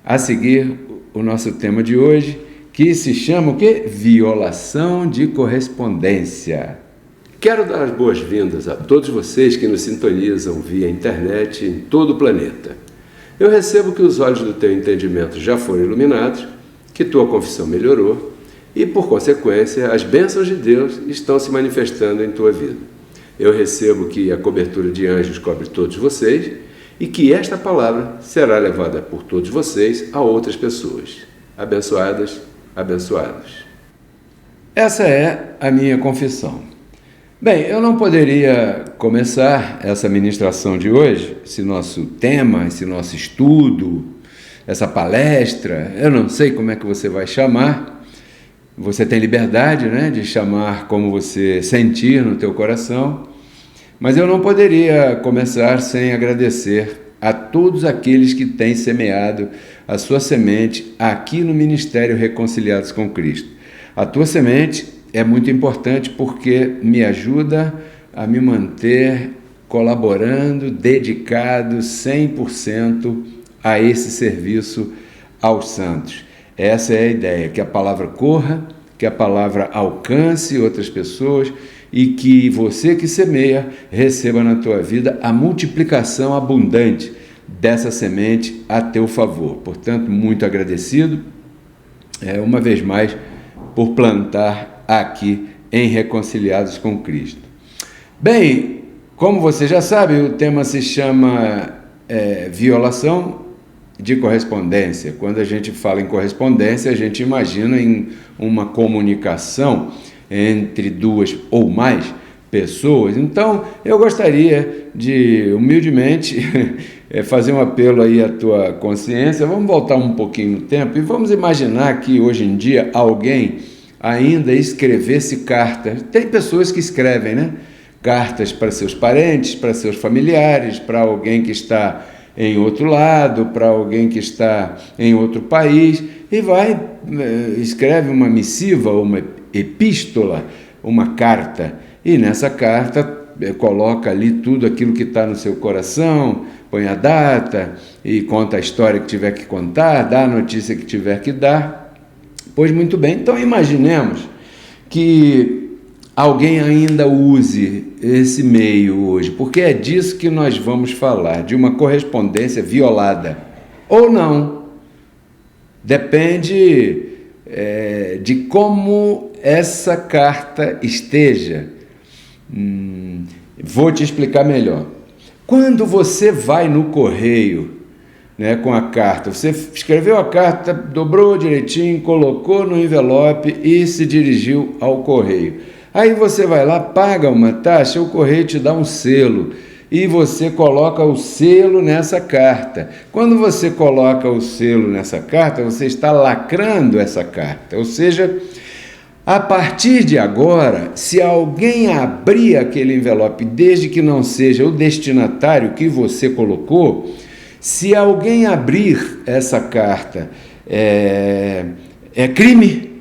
A seguir, o nosso tema de hoje, que se chama o quê? Violação de correspondência. Quero dar as boas-vindas a todos vocês que nos sintonizam via internet em todo o planeta. Eu recebo que os olhos do teu entendimento já foram iluminados, que tua confissão melhorou e, por consequência, as bênçãos de Deus estão se manifestando em tua vida. Eu recebo que a cobertura de anjos cobre todos vocês e que esta palavra será levada por todos vocês a outras pessoas. Abençoadas, abençoados. Essa é a minha confissão. Bem, eu não poderia começar essa ministração de hoje, esse nosso tema, esse nosso estudo, essa palestra, eu não sei como é que você vai chamar, você tem liberdade, né, de chamar como você sentir no teu coração, mas eu não poderia começar sem agradecer a todos aqueles que têm semeado a sua semente aqui no Ministério Reconciliados com Cristo. A tua semente é muito importante porque me ajuda a me manter colaborando, dedicado 100% a esse serviço aos santos. Essa é a ideia, que a palavra corra, que a palavra alcance outras pessoas e que você que semeia receba na tua vida a multiplicação abundante dessa semente a teu favor. Portanto, muito agradecido, uma vez mais, por plantar aqui em Reconciliados com Cristo. Bem, como você já sabe, o tema se chama violação de correspondência. Quando a gente fala em correspondência, a gente imagina em uma comunicação entre duas ou mais pessoas. Então, eu gostaria de, humildemente, fazer um apelo aí à tua consciência. Vamos voltar um pouquinho no tempo e vamos imaginar que hoje em dia alguém ainda escrevesse cartas. Tem pessoas que escrevem, né? Cartas para seus parentes, para seus familiares, para alguém que está em outro lado, para alguém que está em outro país, e escreve uma missiva, uma epístola, uma carta, e nessa carta coloca ali tudo aquilo que está no seu coração, põe a data e conta a história que tiver que contar, dá a notícia que tiver que dar. Pois muito bem, então imaginemos que alguém ainda use esse meio hoje, porque é disso que nós vamos falar, de uma correspondência violada, ou não. Depende de como essa carta esteja. Vou te explicar melhor. Quando você vai no correio, com a carta, você escreveu a carta, dobrou direitinho, colocou no envelope e se dirigiu ao correio. Aí você vai lá, paga uma taxa, o correio te dá um selo e você coloca o selo nessa carta. Quando você coloca o selo nessa carta, você está lacrando essa carta, ou seja, a partir de agora, se alguém abrir aquele envelope, desde que não seja o destinatário que você colocou, se alguém abrir essa carta, é crime,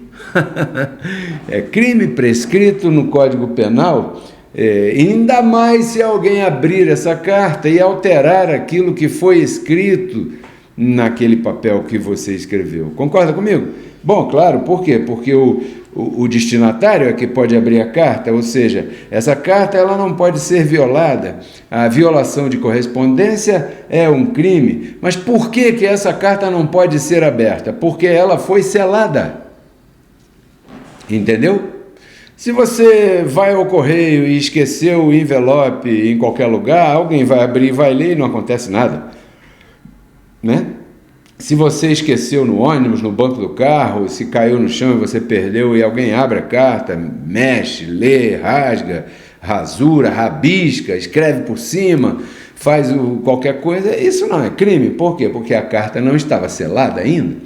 é crime prescrito no Código Penal, ainda mais se alguém abrir essa carta e alterar aquilo que foi escrito naquele papel que você escreveu. Concorda comigo? Bom, claro, por quê? Porque o destinatário é que pode abrir a carta, ou seja, essa carta ela não pode ser violada. A violação de correspondência é um crime. Mas por que essa carta não pode ser aberta? Porque ela foi selada. Entendeu? Se você vai ao correio e esqueceu o envelope em qualquer lugar, alguém vai abrir e vai ler e não acontece nada, né? Se você esqueceu no ônibus, no banco do carro, se caiu no chão e você perdeu e alguém abre a carta, mexe, lê, rasga, rasura, rabisca, escreve por cima, faz qualquer coisa, isso não é crime. Por quê? Porque a carta não estava selada ainda.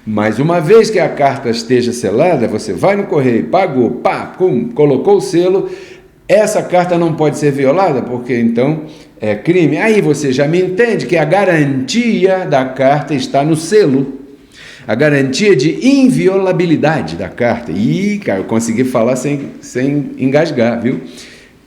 Mas uma vez que a carta esteja selada, você vai no correio, pagou, colocou o selo, essa carta não pode ser violada, porque então é crime. Aí você já me entende que a garantia da carta está no selo. A garantia de inviolabilidade da carta. Ih, cara, eu consegui falar sem engasgar, viu?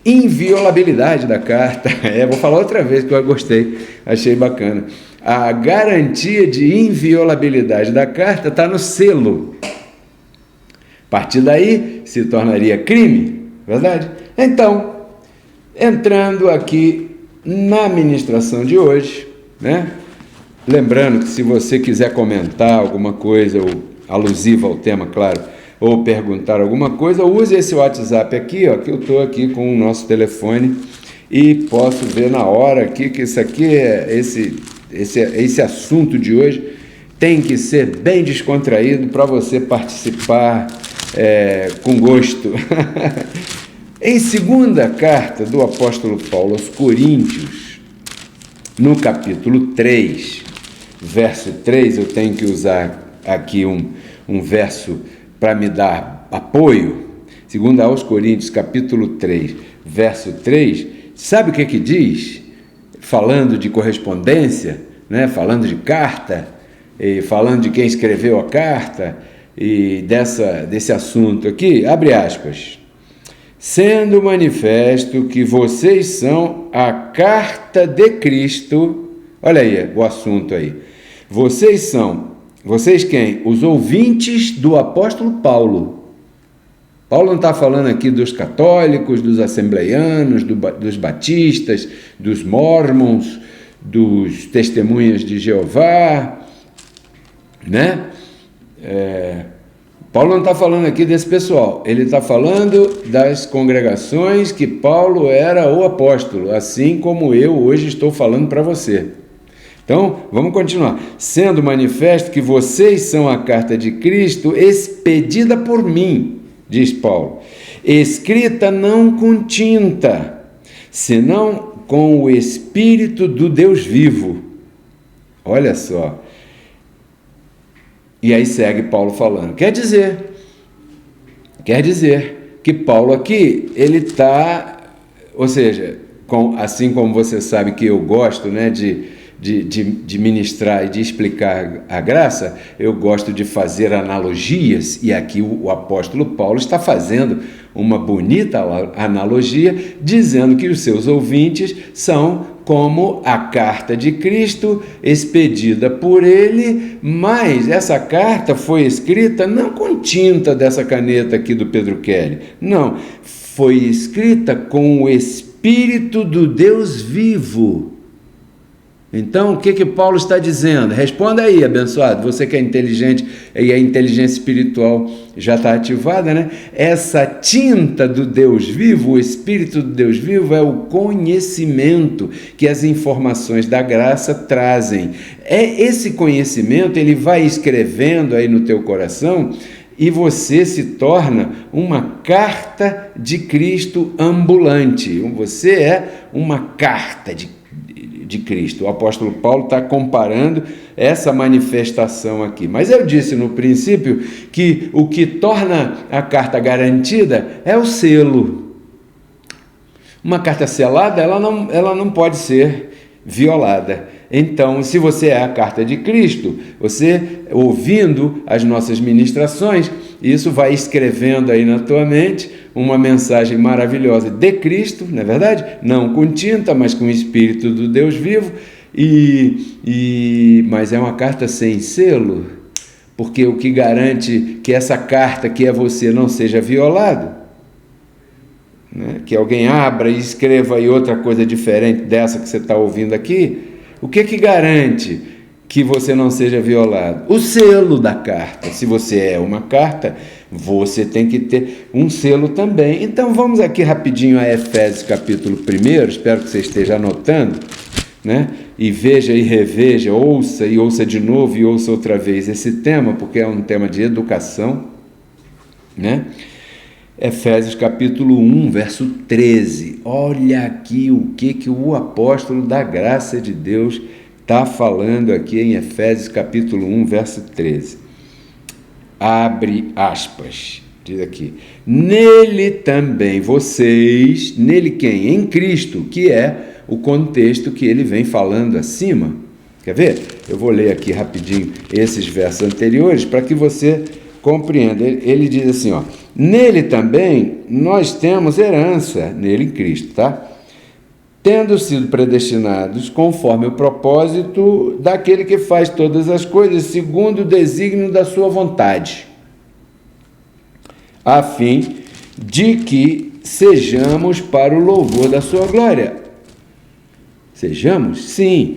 inviolabilidade da carta. Vou falar outra vez que eu gostei, achei bacana. A garantia de inviolabilidade da carta está no selo. A partir daí se tornaria crime, verdade? Então, entrando aqui na ministração de hoje, né? Lembrando que se você quiser comentar alguma coisa ou alusiva ao tema, claro, ou perguntar alguma coisa, use esse WhatsApp aqui, ó, que eu estou aqui com o nosso telefone e posso ver na hora aqui que isso aqui esse assunto de hoje tem que ser bem descontraído para você participar com gosto. Em segunda carta do apóstolo Paulo aos Coríntios, no capítulo 3, verso 3, eu tenho que usar aqui um verso para me dar apoio. Segundo aos Coríntios, capítulo 3, verso 3, sabe o que diz? Falando de correspondência, né? Falando de carta, e falando de quem escreveu a carta, e desse assunto aqui, abre aspas, sendo manifesto que vocês são a carta de Cristo, olha aí o assunto aí, vocês quem? Os ouvintes do apóstolo Paulo. Paulo não está falando aqui dos católicos, dos assembleianos, dos batistas, dos mormons, dos testemunhas de Jeová, né? Paulo não está falando aqui desse pessoal, ele está falando das congregações que Paulo era o apóstolo, assim como eu hoje estou falando para você. Então, vamos continuar. Sendo manifesto que vocês são a carta de Cristo expedida por mim, diz Paulo, escrita não com tinta, senão com o Espírito do Deus vivo. Olha só. E aí segue Paulo falando. Quer dizer que Paulo aqui, ele está, ou seja, assim como você sabe que eu gosto, né, de ministrar e de explicar a graça, eu gosto de fazer analogias, e aqui o apóstolo Paulo está fazendo uma bonita analogia, dizendo que os seus ouvintes são como a carta de Cristo expedida por ele, mas essa carta foi escrita não com tinta dessa caneta aqui do Pedro Kelly, não, foi escrita com o Espírito do Deus vivo. Então, o que Paulo está dizendo? Responda aí, abençoado, você que é inteligente e a inteligência espiritual já está ativada, né? Essa tinta do Deus vivo, o Espírito do Deus vivo, é o conhecimento que as informações da graça trazem. Esse conhecimento, ele vai escrevendo aí no teu coração e você se torna uma carta de Cristo ambulante. Você é uma carta de Cristo. O apóstolo Paulo está comparando essa manifestação aqui. Mas eu disse no princípio que o que torna a carta garantida é o selo. Uma carta selada, ela não pode ser violada. Então, se você é a carta de Cristo, você, ouvindo as nossas ministrações, isso vai escrevendo aí na tua mente uma mensagem maravilhosa de Cristo, não é verdade? Não com tinta, mas com o Espírito do Deus vivo, mas é uma carta sem selo, porque o que garante que essa carta que é você não seja violado, né? Que alguém abra e escreva aí outra coisa diferente dessa que você está ouvindo aqui, o que garante que você não seja violado? O selo da carta. Se você é uma carta, você tem que ter um selo também. Então vamos aqui rapidinho a Efésios capítulo 1, espero que você esteja anotando, né? E veja e reveja, ouça de novo e ouça outra vez esse tema, porque é um tema de educação, né? Efésios capítulo 1, verso 13. Olha aqui o que o apóstolo da graça de Deus está falando aqui em Efésios capítulo 1, verso 13. Abre aspas, diz aqui. Nele também vocês, nele quem? Em Cristo, que é o contexto que ele vem falando acima. Quer ver? Eu vou ler aqui rapidinho esses versos anteriores para que você compreenda. Ele diz assim, ó, nele também nós temos herança, nele em Cristo, tá? Tendo sido predestinados conforme o propósito daquele que faz todas as coisas segundo o desígnio da sua vontade, a fim de que sejamos para o louvor da sua glória. Sejamos? Sim.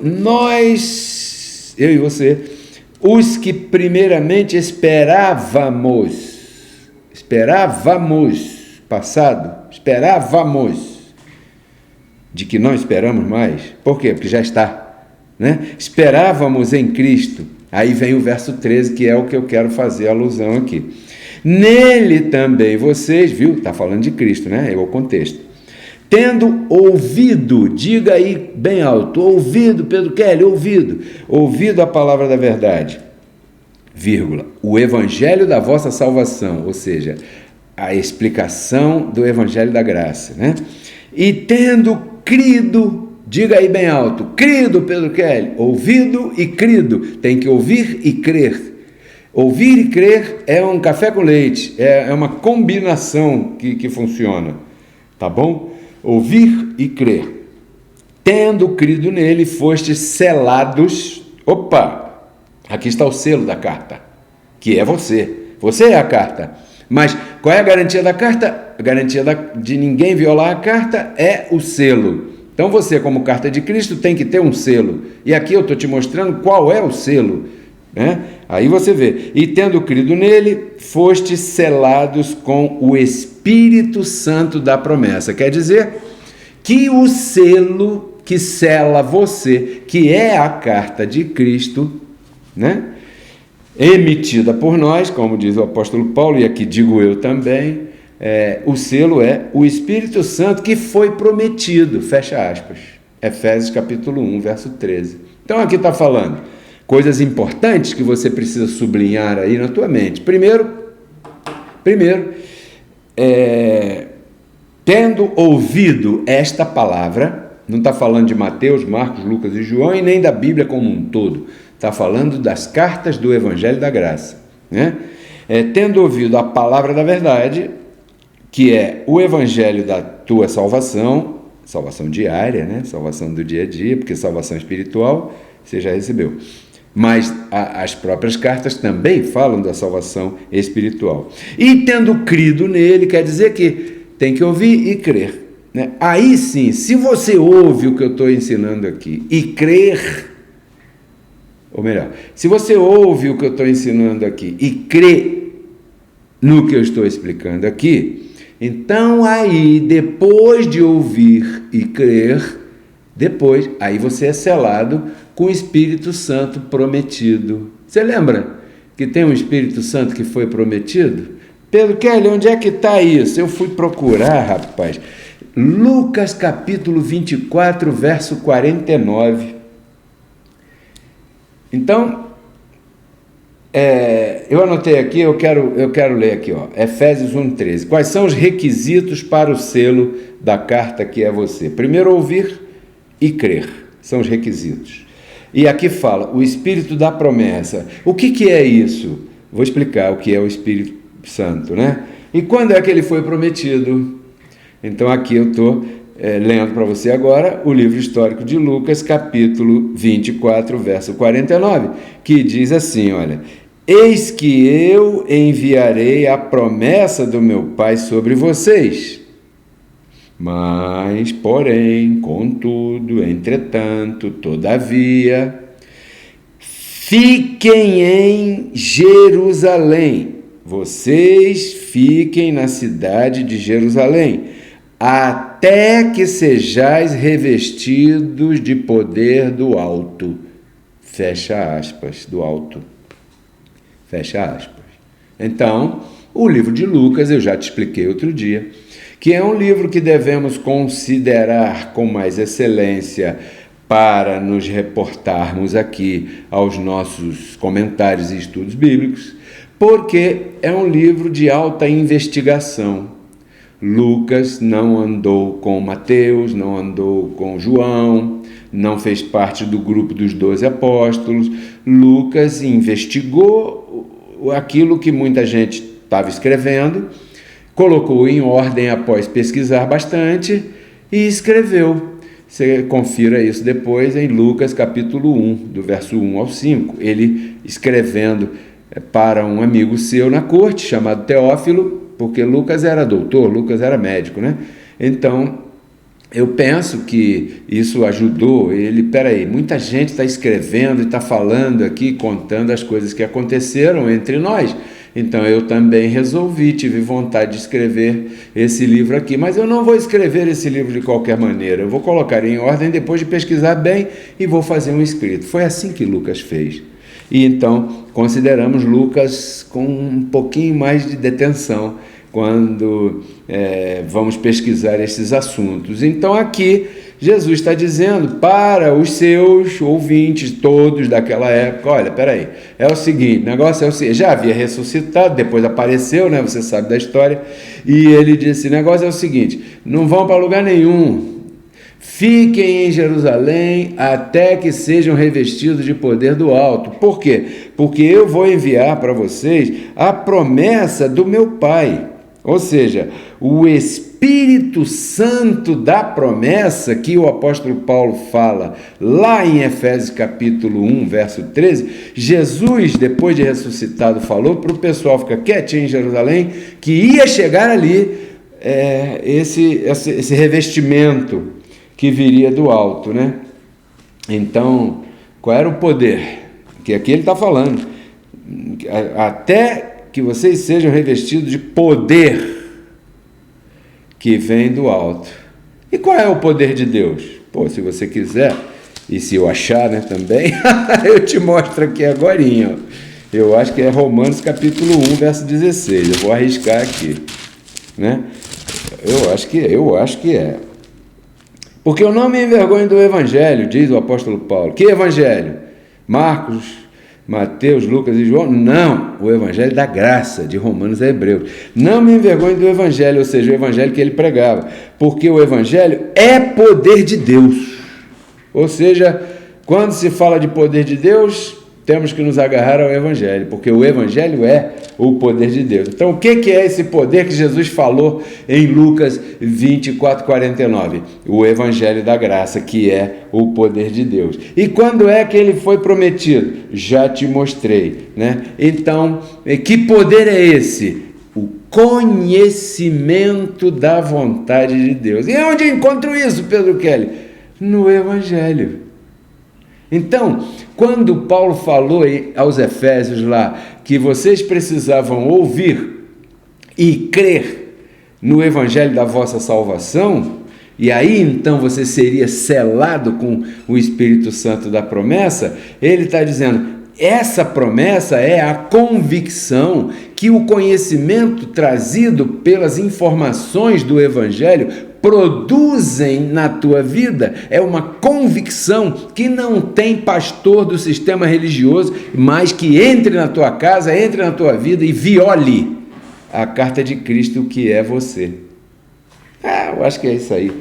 Nós, eu e você, os que primeiramente esperávamos, de que não esperamos mais. Por quê? Porque já está, né? Esperávamos em Cristo. Aí vem o verso 13, que é o que eu quero fazer alusão aqui. Nele também vocês, viu? Está falando de Cristo, né? É o contexto. Tendo ouvido, diga aí bem alto, ouvido, Pedro Kelly, ouvido a palavra da verdade, vírgula, o evangelho da vossa salvação, ou seja, a explicação do evangelho da graça, né? E tendo crido, diga aí bem alto, crido, Pedro Kelly, ouvido e crido, tem que ouvir e crer. Ouvir e crer é um café com leite, é uma combinação que funciona, tá bom? Ouvir e crer. Tendo crido nele, fostes selados. Opa, aqui está o selo da carta, que é você. Você é a carta. Mas qual é a garantia da carta? A garantia de ninguém violar a carta é o selo. Então você, como carta de Cristo, tem que ter um selo. E aqui eu estou te mostrando qual é o selo, né? Aí você vê, e tendo crido nele, fostes selados com o Espírito Santo da promessa. Quer dizer que o selo que sela você, que é a carta de Cristo, né? Emitida por nós, como diz o apóstolo Paulo, e aqui digo eu também, o selo é o Espírito Santo que foi prometido, fecha aspas, Efésios capítulo 1, verso 13. Então aqui está falando coisas importantes que você precisa sublinhar aí na tua mente. Primeiro, tendo ouvido esta palavra, não está falando de Mateus, Marcos, Lucas e João, e nem da Bíblia como um todo, está falando das cartas do Evangelho da Graça, né? Tendo ouvido a palavra da verdade, que é o Evangelho da tua salvação diária, né? Salvação do dia a dia, porque salvação espiritual você já recebeu. Mas as próprias cartas também falam da salvação espiritual. E tendo crido nele, quer dizer que tem que ouvir e crer, né? Aí sim, se você ouve o que eu estou ensinando aqui e crer, ou melhor, se você ouve o que eu estou ensinando aqui e crê no que eu estou explicando aqui, então aí, depois de ouvir e crer, aí você é selado com o Espírito Santo prometido. Você lembra que tem um Espírito Santo que foi prometido? Pedro Kelly, onde é que está isso? Eu fui procurar, rapaz. Lucas capítulo 24, verso 49. Então, eu anotei aqui, eu quero ler aqui, ó, Efésios 1,13. Quais são os requisitos para o selo da carta que é você? Primeiro, ouvir e crer. São os requisitos. E aqui fala, o Espírito da promessa. O que é isso? Vou explicar o que é o Espírito Santo, né? E quando é que ele foi prometido? Então aqui eu estou lendo para você agora o livro histórico de Lucas, capítulo 24, verso 49, que diz assim, olha, eis que eu enviarei a promessa do meu Pai sobre vocês, mas, porém, contudo, entretanto, todavia, fiquem em Jerusalém, vocês fiquem na cidade de Jerusalém, até que sejais revestidos de poder do alto. Fecha aspas, do alto. Fecha aspas. Então, o livro de Lucas, eu já te expliquei outro dia, que é um livro que devemos considerar com mais excelência para nos reportarmos aqui aos nossos comentários e estudos bíblicos, porque é um livro de alta investigação. Lucas não andou com Mateus, não andou com João, não fez parte do grupo dos 12 apóstolos. Lucas investigou aquilo que muita gente estava escrevendo, colocou em ordem após pesquisar bastante e escreveu. Você confira isso depois em Lucas capítulo 1, do verso 1 ao 5. Ele escrevendo para um amigo seu na corte, chamado Teófilo, porque Lucas era doutor, Lucas era médico, né? Então, eu penso que isso ajudou ele. Peraí, muita gente está escrevendo e está falando aqui, contando as coisas que aconteceram entre nós. Então eu também resolvi, tive vontade de escrever esse livro aqui, mas eu não vou escrever esse livro de qualquer maneira, eu vou colocar em ordem depois de pesquisar bem e vou fazer um escrito. Foi assim que Lucas fez. E então consideramos Lucas com um pouquinho mais de detenção quando vamos pesquisar esses assuntos. Então aqui Jesus está dizendo para os seus ouvintes todos daquela época, olha, peraí, é o seguinte, o negócio é o seguinte, já havia ressuscitado, depois apareceu, né, você sabe da história, e ele disse, o negócio é o seguinte, não vão para lugar nenhum, fiquem em Jerusalém até que sejam revestidos de poder do alto. Por quê? Porque eu vou enviar para vocês a promessa do meu Pai. Ou seja, o Espírito Santo da promessa que o apóstolo Paulo fala lá em Efésios capítulo 1, verso 13, Jesus, depois de ressuscitado, falou para o pessoal ficar quietinho em Jerusalém, que ia chegar ali esse revestimento que viria do alto, né? Então, qual era o poder? Que aqui ele está falando, até que vocês sejam revestidos de poder que vem do alto. E qual é o poder de Deus? Pô, se você quiser, e se eu achar, né, também, eu te mostro aqui agorinha. Eu acho que é Romanos capítulo 1, verso 16. Eu vou arriscar aqui, né? Eu acho que é. Porque eu não me envergonho do evangelho, diz o apóstolo Paulo. Que evangelho? Marcos, Mateus, Lucas e João? Não, o evangelho da graça, de Romanos a Hebreus. Não me envergonhe do evangelho, ou seja, o evangelho que ele pregava, porque o evangelho é poder de Deus. Ou seja, quando se fala de poder de Deus, temos que nos agarrar ao evangelho, porque o evangelho é o poder de Deus. Então, o que é esse poder que Jesus falou em Lucas 24, 49? O evangelho da graça, que é o poder de Deus. E quando é que ele foi prometido? Já te mostrei, né? Então, que poder é esse? O conhecimento da vontade de Deus. E onde eu encontro isso, Pedro Kelly? No evangelho. Então, quando Paulo falou aos Efésios lá que vocês precisavam ouvir e crer no evangelho da vossa salvação, e aí então você seria selado com o Espírito Santo da promessa, ele está dizendo, essa promessa é a convicção que o conhecimento trazido pelas informações do evangelho produzem na tua vida. É uma convicção que não tem pastor do sistema religioso, mas que entre na tua casa, entre na tua vida e viole a carta de Cristo que é você. Eu acho que é isso aí.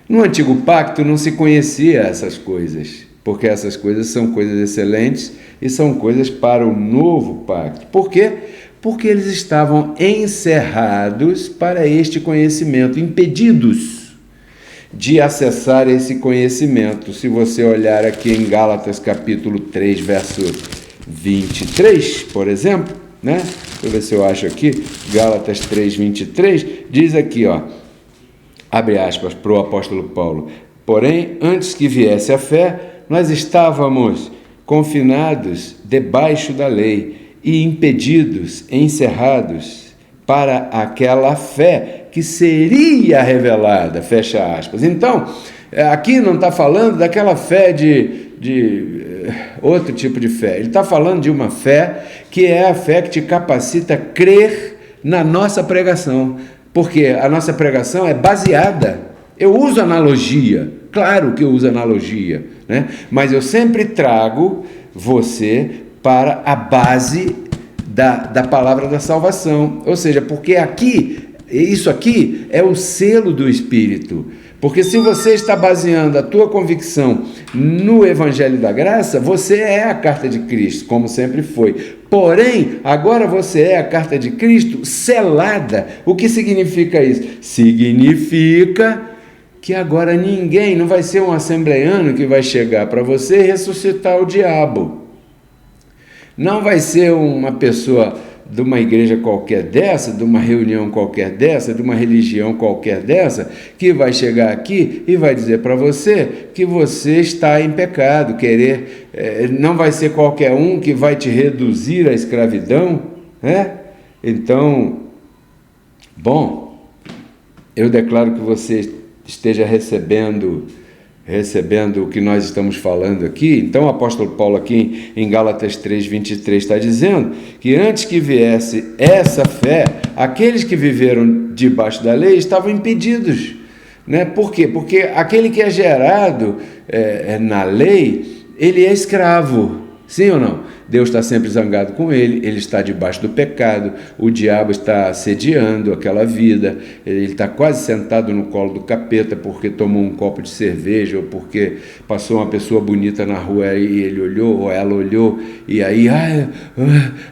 No Antigo Pacto não se conhecia essas coisas, porque essas coisas são coisas excelentes e são coisas para o Novo Pacto. Por quê? Porque eles estavam encerrados para este conhecimento, impedidos de acessar esse conhecimento. Se você olhar aqui em Gálatas capítulo 3, verso 23, por exemplo, né? Deixa eu ver se eu acho aqui, Gálatas 3, 23, diz aqui, ó, abre aspas para o apóstolo Paulo, porém, antes que viesse a fé, nós estávamos confinados debaixo da lei, e impedidos, encerrados para aquela fé que seria revelada, fecha aspas. Então, aqui não está falando daquela fé de outro tipo de fé, ele está falando de uma fé que é a fé que te capacita a crer na nossa pregação, porque a nossa pregação é baseada, eu uso analogia, claro que eu uso analogia, né? Mas eu sempre trago você para a base da palavra da salvação, ou seja, porque isso aqui é o selo do Espírito, Porque se você está baseando a tua convicção no Evangelho da Graça, você é a carta de Cristo, como sempre foi. Porém, agora você é a carta de Cristo selada. O que significa isso? Significa que agora ninguém, não vai ser um assembleiano que vai chegar para você e ressuscitar o diabo. Não vai ser uma pessoa de uma igreja qualquer dessa, de uma reunião qualquer dessa, de uma religião qualquer dessa, que vai chegar aqui e vai dizer para você que você está em pecado, não vai ser qualquer um que vai te reduzir à escravidão, né? Então, bom, eu declaro que você esteja recebendo o que nós estamos falando aqui. Então o apóstolo Paulo aqui em Gálatas 3:23 está dizendo que antes que viesse essa fé, aqueles que viveram debaixo da lei estavam impedidos, né? Por quê? Porque aquele que é gerado na lei, ele é escravo, sim ou não? Deus está sempre zangado com ele está debaixo do pecado, o diabo está assediando aquela vida, ele está quase sentado no colo do capeta porque tomou um copo de cerveja ou porque passou uma pessoa bonita na rua e ele olhou ou ela olhou, e aí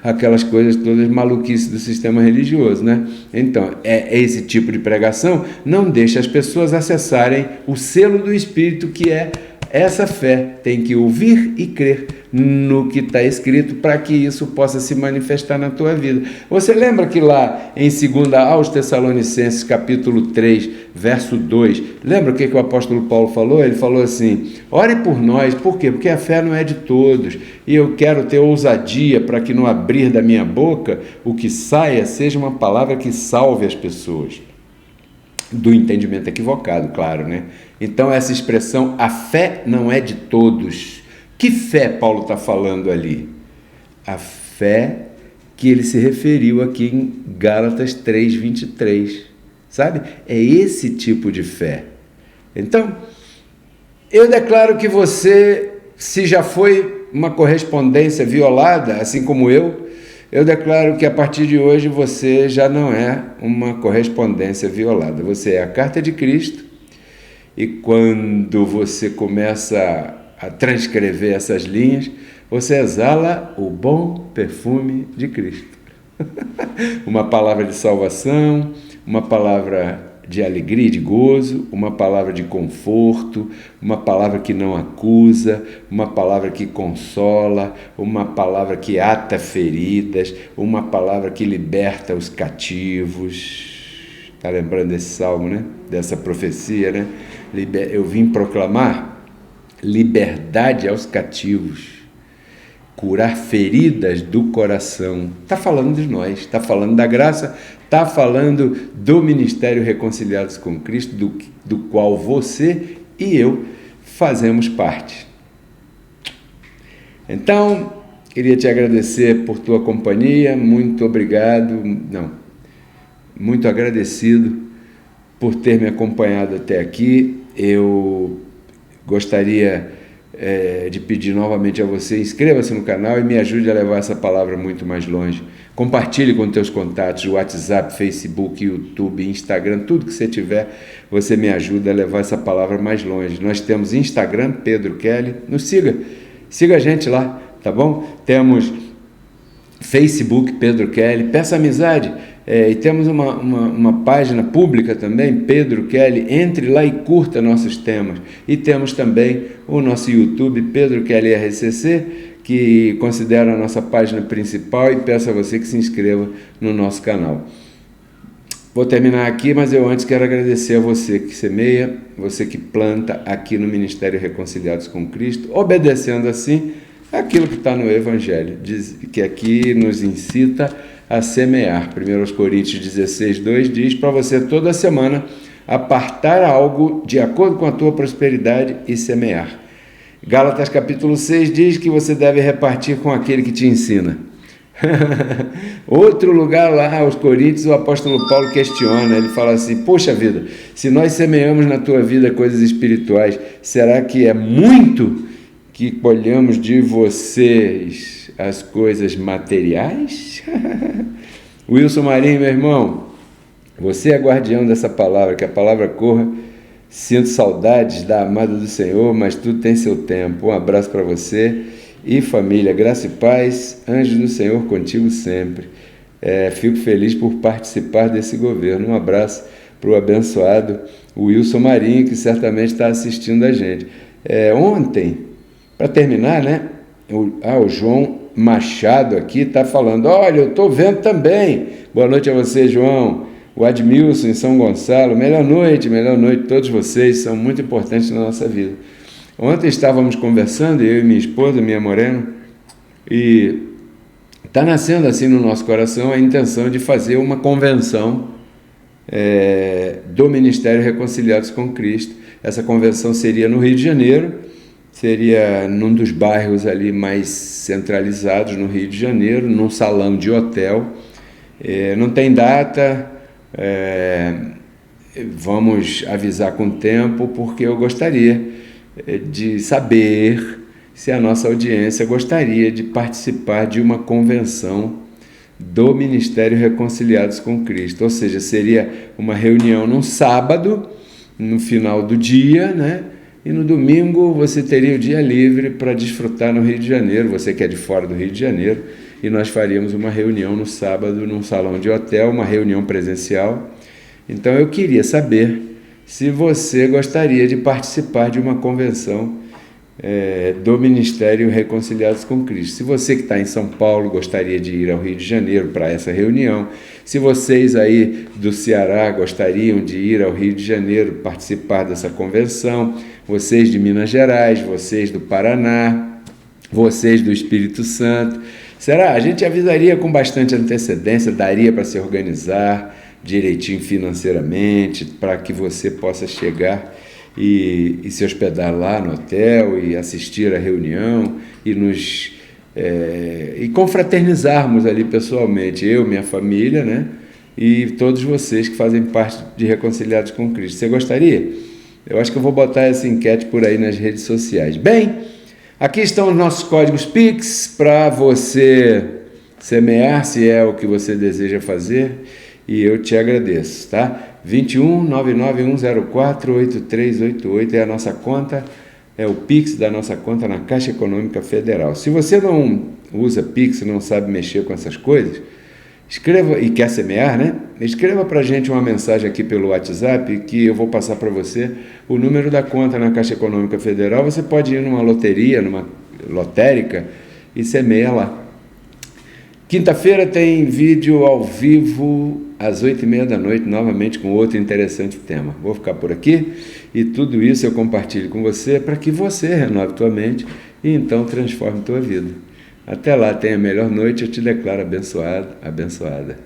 aquelas coisas todas maluquices do sistema religioso, né? Então, esse tipo de pregação não deixa as pessoas acessarem o selo do Espírito, que é essa fé. Tem que ouvir e crer no que está escrito para que isso possa se manifestar na tua vida. Você lembra que lá em 2 aos Tessalonicenses, capítulo 3, verso 2, lembra o que o apóstolo Paulo falou? Ele falou assim: ore por nós. Por quê? Porque a fé não é de todos, e eu quero ter ousadia para que no abrir da minha boca o que saia seja uma palavra que salve as pessoas. Do entendimento equivocado, claro, né? Então essa expressão, a fé não é de todos. Que fé Paulo está falando ali? A fé que ele se referiu aqui em Gálatas 3:23, sabe? É esse tipo de fé. Então, eu declaro que você, se já foi uma correspondência violada, assim como eu declaro que a partir de hoje você já não é uma correspondência violada. Você é a carta de Cristo, e quando você começa a transcrever essas linhas, você exala o bom perfume de Cristo. Uma palavra de salvação, uma palavra de alegria, de gozo, uma palavra de conforto, uma palavra que não acusa, uma palavra que consola, uma palavra que ata feridas, uma palavra que liberta os cativos. Está lembrando desse salmo, né? Dessa profecia, né? Eu vim proclamar liberdade aos cativos, curar feridas do coração. Está falando de nós, está falando da graça, está falando do Ministério Reconciliados com Cristo, do qual você e eu fazemos parte. Então, queria te agradecer por tua companhia, muito agradecido por ter me acompanhado até aqui. Eu gostaria de pedir novamente a você, inscreva-se no canal e me ajude a levar essa palavra muito mais longe. Compartilhe com teus contatos, WhatsApp, Facebook, YouTube, Instagram, tudo que você tiver, você me ajuda a levar essa palavra mais longe. Nós temos Instagram, Pedro Kelly, nos siga a gente lá, tá bom? Temos Facebook, Pedro Kelly, peça amizade, e temos uma página pública também, Pedro Kelly, entre lá e curta nossos temas. E temos também o nosso YouTube, Pedro Kelly RCC, que considera a nossa página principal, e peço a você que se inscreva no nosso canal. Vou terminar aqui, mas eu antes quero agradecer a você que semeia, você que planta aqui no Ministério Reconciliados com Cristo, obedecendo assim aquilo que está no Evangelho, que aqui nos incita a semear. 1 Coríntios 16:2 diz para você toda semana apartar algo de acordo com a tua prosperidade e semear. Gálatas capítulo 6 diz que você deve repartir com aquele que te ensina. Outro lugar lá, aos Coríntios, o apóstolo Paulo questiona, ele fala assim: poxa vida, se nós semeamos na tua vida coisas espirituais, será que é muito que colhamos de vocês as coisas materiais? Wilson Marinho, meu irmão, você é guardião dessa palavra, que a palavra corra Sinto saudades da amada do Senhor, mas tudo tem seu tempo. Um abraço para você e família. Graça e paz, anjos do Senhor contigo sempre. Fico feliz por participar desse governo. Um abraço para o abençoado Wilson Marinho, que certamente está assistindo a gente. Ontem, para terminar, né? O João Machado aqui está falando, olha, eu estou vendo também. Boa noite a você, João. O Admilson em São Gonçalo, melhor noite, todos vocês são muito importantes na nossa vida. Ontem estávamos conversando, eu e minha esposa, minha morena, e está nascendo assim no nosso coração a intenção de fazer uma convenção do Ministério Reconciliados com Cristo. Essa convenção seria no Rio de Janeiro, seria num dos bairros ali mais centralizados no Rio de Janeiro, num salão de hotel. Não tem data, vamos avisar com tempo, porque eu gostaria de saber se a nossa audiência gostaria de participar de uma convenção do Ministério Reconciliados com Cristo. Ou seja, seria uma reunião num sábado, no final do dia, né? E no domingo você teria o dia livre para desfrutar no Rio de Janeiro, você que é de fora do Rio de Janeiro, e nós faríamos uma reunião no sábado num salão de hotel, uma reunião presencial. Então eu queria saber se você gostaria de participar de uma convenção do Ministério Reconciliados com Cristo. Se você que está em São Paulo gostaria de ir ao Rio de Janeiro para essa reunião, se vocês aí do Ceará gostariam de ir ao Rio de Janeiro participar dessa convenção, vocês de Minas Gerais, vocês do Paraná, vocês do Espírito Santo, será? A gente avisaria com bastante antecedência, daria para se organizar direitinho financeiramente, para que você possa chegar e se hospedar lá no hotel e assistir a reunião e confraternizarmos ali pessoalmente, eu, minha família, né? E todos vocês que fazem parte de Reconciliados com Cristo. Você gostaria? Eu acho que eu vou botar essa enquete por aí nas redes sociais. Bem, aqui estão os nossos códigos Pix para você semear, se é o que você deseja fazer, e eu te agradeço, tá? 21 99104 8388 é a nossa conta, é o Pix da nossa conta na Caixa Econômica Federal. Se você não usa Pix, não sabe mexer com essas coisas, escreva, e quer semear, né? Escreva para a gente uma mensagem aqui pelo WhatsApp, que eu vou passar para você o número da conta na Caixa Econômica Federal. Você pode ir numa loteria, numa lotérica, e semeia lá. Quinta-feira tem vídeo ao vivo às 8h30 da noite, novamente com outro interessante tema. Vou ficar por aqui e tudo isso eu compartilho com você para que você renove tua mente e então transforme tua vida. Até lá, tenha a melhor noite, eu te declaro abençoado, abençoada.